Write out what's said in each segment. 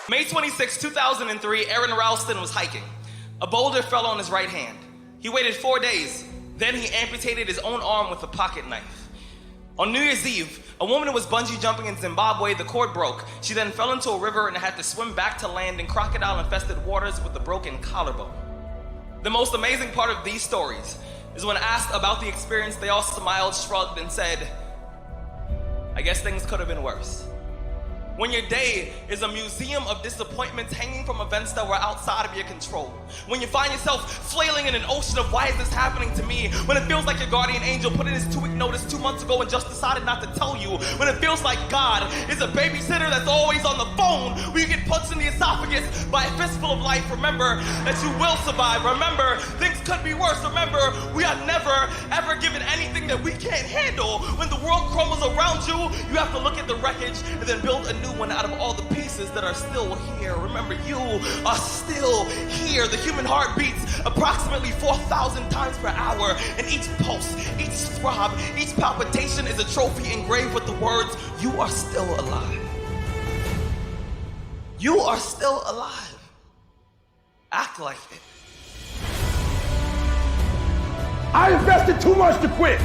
May 26, 2003, Aaron Ralston was hiking. A boulder fell on his right hand. He waited 4 days. Then he amputated his own arm with a pocket knife. On New Year's Eve, a woman who was bungee jumping in Zimbabwe, the cord broke. She then fell into a river and had to swim back to land in crocodile-infested waters with a broken collarbone. The most amazing part of these stories is when asked about the experience, they all smiled, shrugged, and said, I guess things could have been worse. When your day is a museum of disappointments hanging from events that were outside of your control. When you find yourself flailing in an ocean of why is this happening to me? When it feels like your guardian angel put in his 2-week notice 2 months ago and just decided not to tell you. When it feels like God is a babysitter that's always on the phone. When you get punched in the esophagus by a fistful of life, remember that you will survive. Remember, things could be worse. Remember, we are never, ever given anything that we can't handle. When the world crumbles around you, you have to look at the wreckage and then build a new one out of all the pieces that are still here. Remember, you are still here. The human heart beats approximately 4,000 times per hour, and each pulse, each throb, each palpitation is a trophy engraved with the words, you are still alive. You are still alive. Act like it. I invested too much to quit.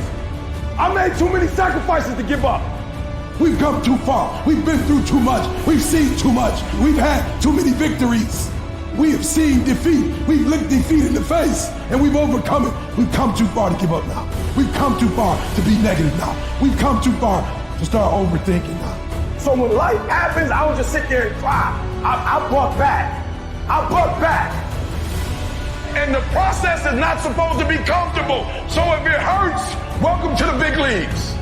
I made too many sacrifices to give up. We've come too far. We've been through too much. We've seen too much. We've had too many victories. We have seen defeat. We've looked defeat in the face and we've overcome it. We've come too far to give up now. We've come too far to be negative now. We've come too far to start overthinking now. So when life happens, I don't just sit there and cry. I buck back. I buck back. And the process is not supposed to be comfortable. So if it hurts, welcome to the big leagues.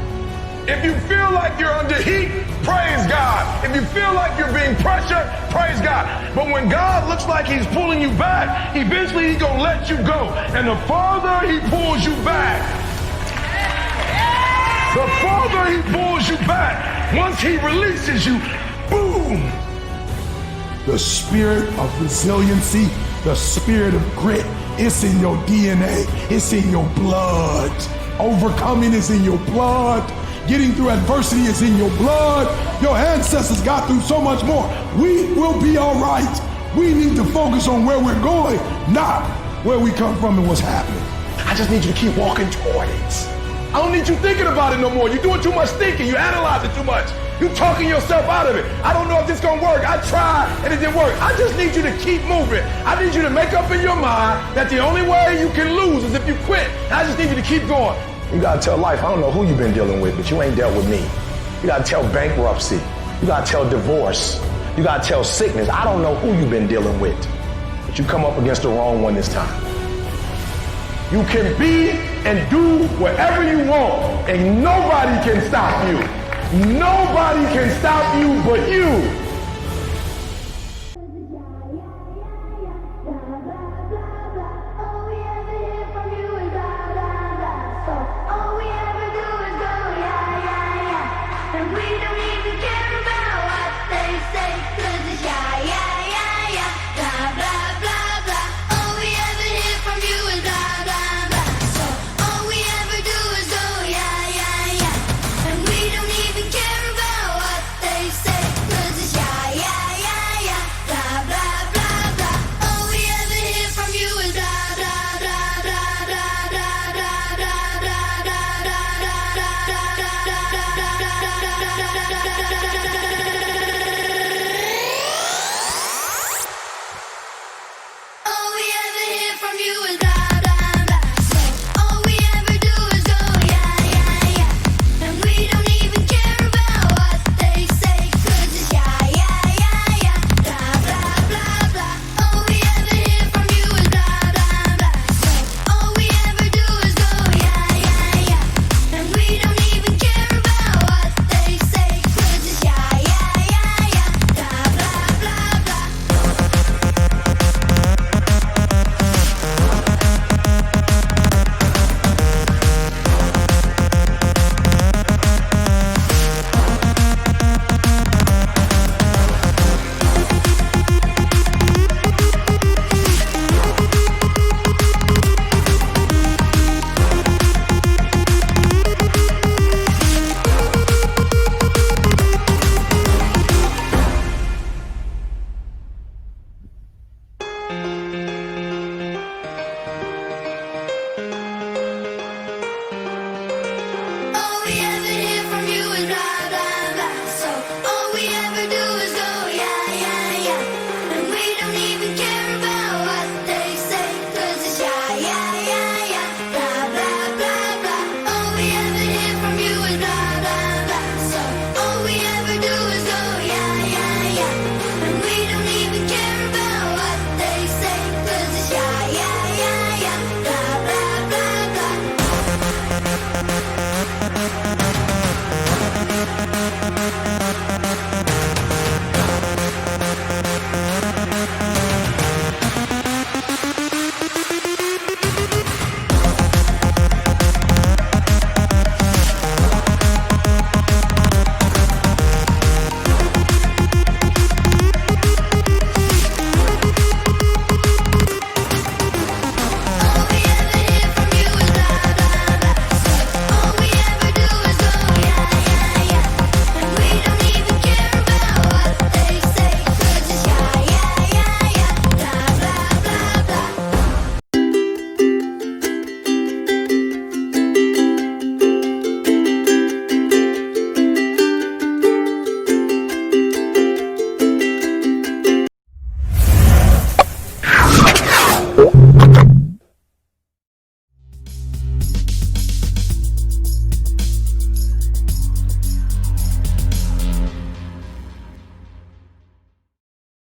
If you feel like you're under heat, praise God. If you feel like you're being pressured, praise God. But when God looks like he's pulling you back, eventually he's gonna let you go. And the farther he pulls you back, the farther he pulls you back, once he releases you, boom. The spirit of resiliency, the spirit of grit, it's in your DNA, it's in your blood. Overcoming is in your blood. Getting through adversity is in your blood. Your ancestors got through so much more. We will be all right. We need to focus on where we're going, not where we come from and what's happening. I just need you to keep walking toward it. I don't need you thinking about it no more. You're doing too much thinking. You analyze it too much. You're talking yourself out of it. I don't know if this is gonna work. I tried and it didn't work. I just need you to keep moving. I need you to make up in your mind that the only way you can lose is if you quit. And I just need you to keep going. You gotta tell life, I don't know who you've been dealing with, but you ain't dealt with me. You gotta tell bankruptcy. You gotta tell divorce. You gotta tell sickness. I don't know who you've been dealing with, but you come up against the wrong one this time. You can be and do whatever you want, and nobody can stop you. Nobody can stop you but you.